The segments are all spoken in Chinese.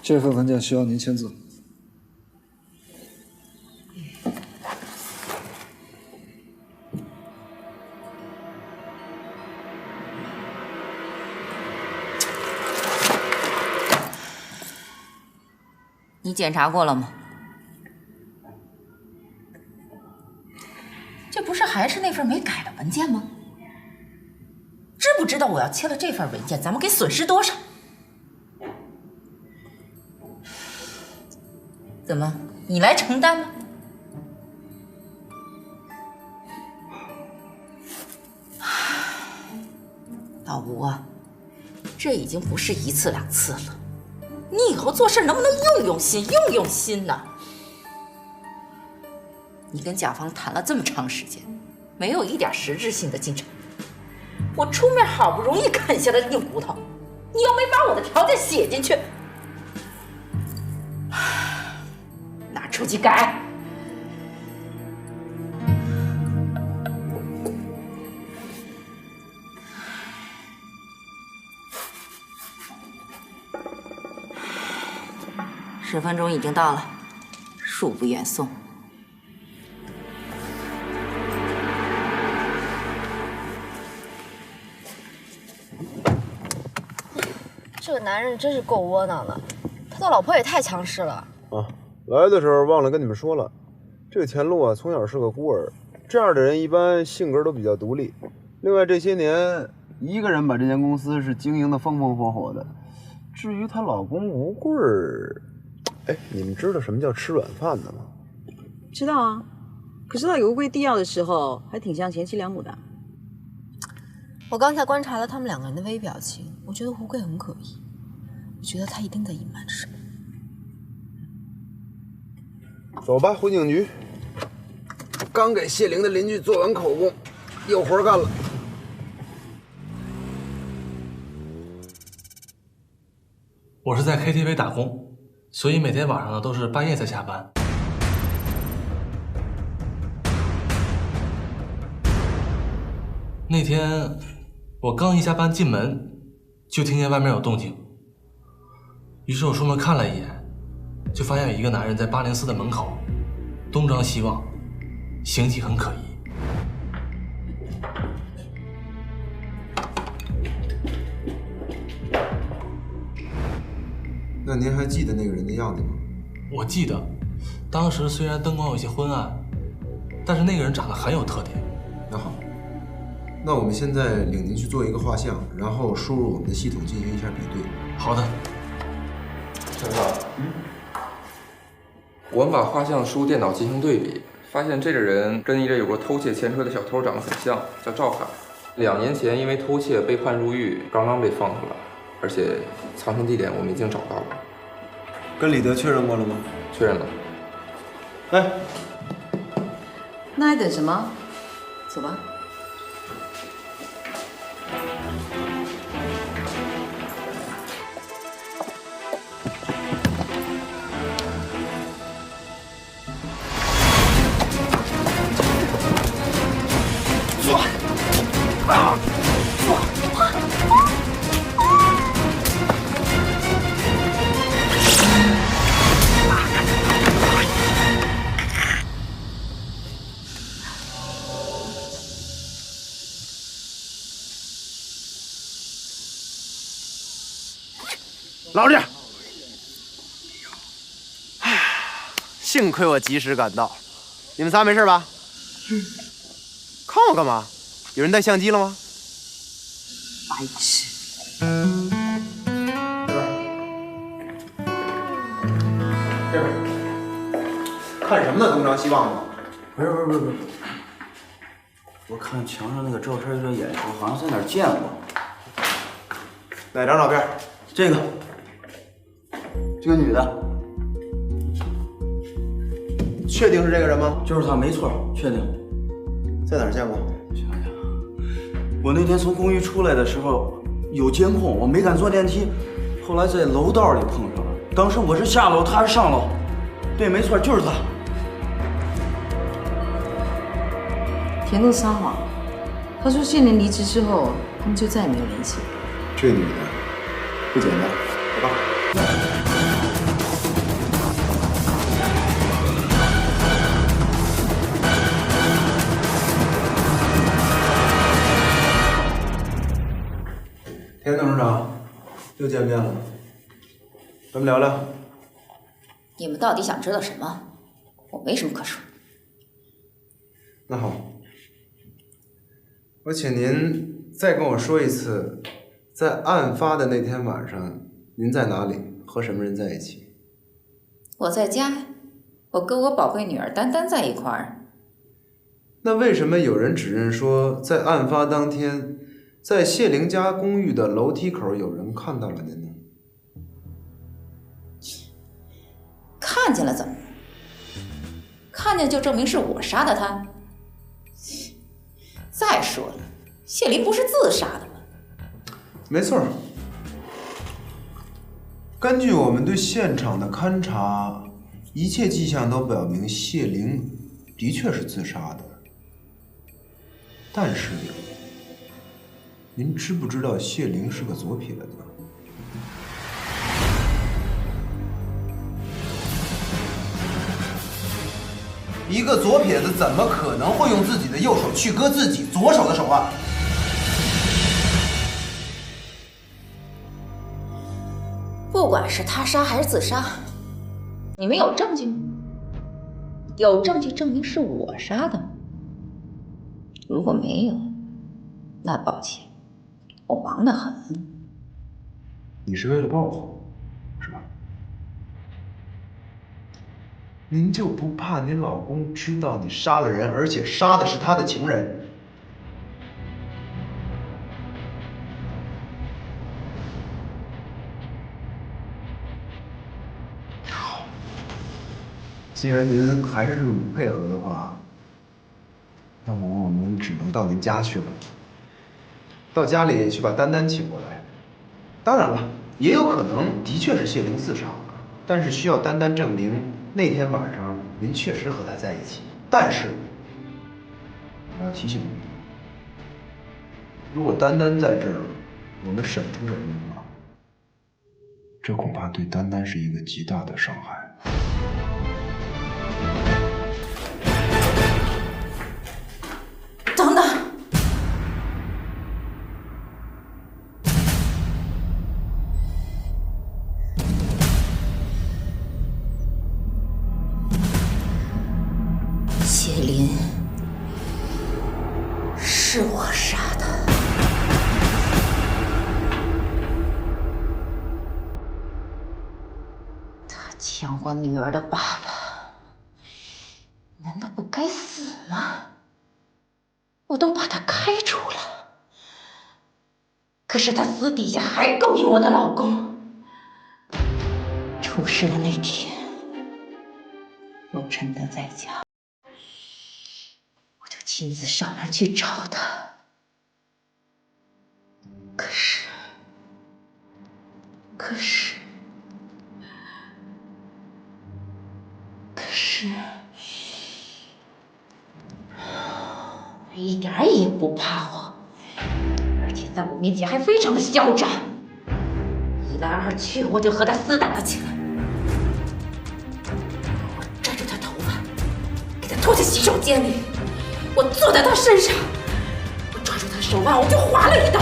这份文件需要您签字。你检查过了吗？这不是还是那份没改的文件吗？知不知道我要签了这份文件，咱们给损失多少？怎么，你来承担吗？老吴啊，这已经不是一次两次了，你以后做事能不能用用心呢？你跟甲方谈了这么长时间，没有一点实质性的进展。我出面好不容易啃下的硬骨头，你又没把我的条件写进去，拿出去改。10分钟已经到了，恕不远送。这个男人真是够窝囊的，他的老婆也太强势了。啊，来的时候忘了跟你们说了，这个田路啊，从小是个孤儿，这样的人一般性格都比较独立。另外这些年，一个人把这间公司是经营的风风火火的。至于她老公吴贵儿，哎，你们知道什么叫吃软饭的吗？知道啊，可是他给乌龟递药的时候，还挺像贤妻良母的。我刚才观察了他们两个人的微表情，我觉得胡贵很可疑，我觉得他一定在隐瞒着什么。走吧，回警局。刚给谢玲的邻居做完口供，有活干了。我是在 KTV 打工，所以每天晚上呢都是半夜才下班。那天我刚一下班进门，就听见外面有动静，于是我出门看了一眼，就发现有一个男人在804的门口东张西望，形体很可疑。那您还记得那个人的样子吗？我记得，当时虽然灯光有些昏暗，但是那个人长得很有特点。那好，那我们现在领您去做一个画像，然后输入我们的系统进行一下比对。好的。陈哥，我们把画像输入电脑进行对比，发现这个人跟一个有过偷窃前科的小偷长得很像，叫赵凯。2年前因为偷窃被判入狱，刚刚被放出来，而且藏身地点我们已经找到了。跟李德确认过了吗？确认了。哎，那还等什么？走吧。老实点！唉，幸亏我及时赶到。你们仨没事吧？看我干嘛？有人带相机了吗？白痴！这边，看什么呢？东张西望的。不是，我看墙上那个照片有点眼熟，好像在哪儿见过。哪张照片？这个女的，确定是这个人吗？就是她，没错，确定。在哪儿见过？想想，我那天从公寓出来的时候有监控，我没敢坐电梯，后来在楼道里碰上了。当时我是下楼，她是上楼。对，没错，就是她。田路撒谎，他说谢玲离职之后，他们就再也没有联系。这女的不简单，走吧。田董事长，又见面了，咱们聊聊。你们到底想知道什么？我没什么可说。那好，我请您再跟我说一次，在案发的那天晚上，您在哪里，和什么人在一起？我在家，我跟我宝贝女儿丹丹在一块儿。那为什么有人指认说，在案发当天，在谢玲家公寓的楼梯口有人看到了您呢？看见了怎么？看见就证明是我杀的他？再说了，谢林不是自杀的吗？没错。根据我们对现场的勘查，一切迹象都表明谢玲的确是自杀的。但是，您知不知道谢玲是个左撇子？一个左撇子怎么可能会用自己的右手去割自己左手的手腕？不管是他杀还是自杀，你们有证据吗？有证据证明是我杀的吗？如果没有，那抱歉，我忙得很。你是为了报复，是吧？您就不怕您老公知道你杀了人，而且杀的是他的情人？好，既然您还是不配合的话，那么我们只能到您家去了。到家里去把丹丹请过来。当然了，也有可能的确是谢玲自杀，但是需要丹丹证明那天晚上您确实和她在一起。但是我要提醒您，如果丹丹在这儿，我们审出了您了，这恐怕对丹丹是一个极大的伤害。等等，谢林是我杀的。他抢我女儿的爸爸，难道不该死吗？我都把他开除了，可是他私底下还勾引我的老公。出事的那天，我趁他在家，我就亲自上门去找他。可是，他一点儿也不怕我，而且在我面前还非常的嚣张。一来二去，我就和他厮打了起来。我拽住他头发，给他拖进洗手间里。我坐在他身上，我抓住他手腕，我就划了一刀。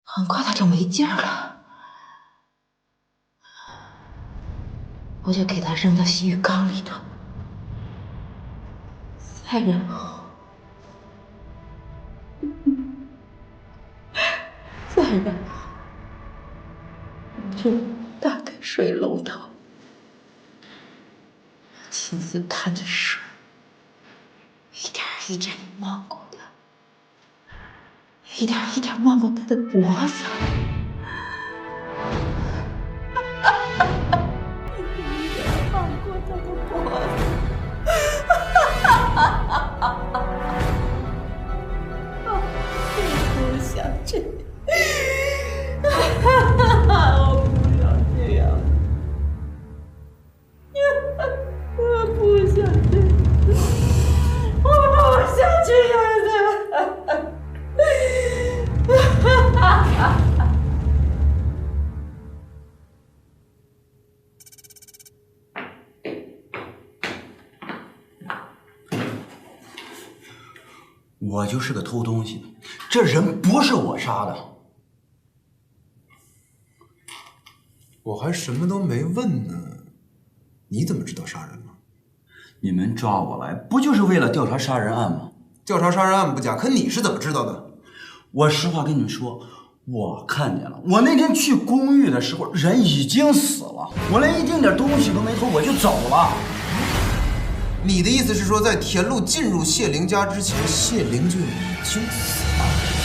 很快他就没劲儿了，我就给他扔到洗浴缸里头，再然后就打开水龙头，亲自看着水，一点一点漫过他，一点一点漫过他的脖子。我就是个偷东西的，这人不是我杀的。我还什么都没问呢，你怎么知道杀人了？你们抓我来不就是为了调查杀人案吗？调查杀人案不假，可你是怎么知道的？我实话跟你们说，我看见了。我那天去公寓的时候，人已经死了，我连一丁点东西都没偷，我就走了。你的意思是说，在田路进入谢玲家之前，谢玲就已经死了？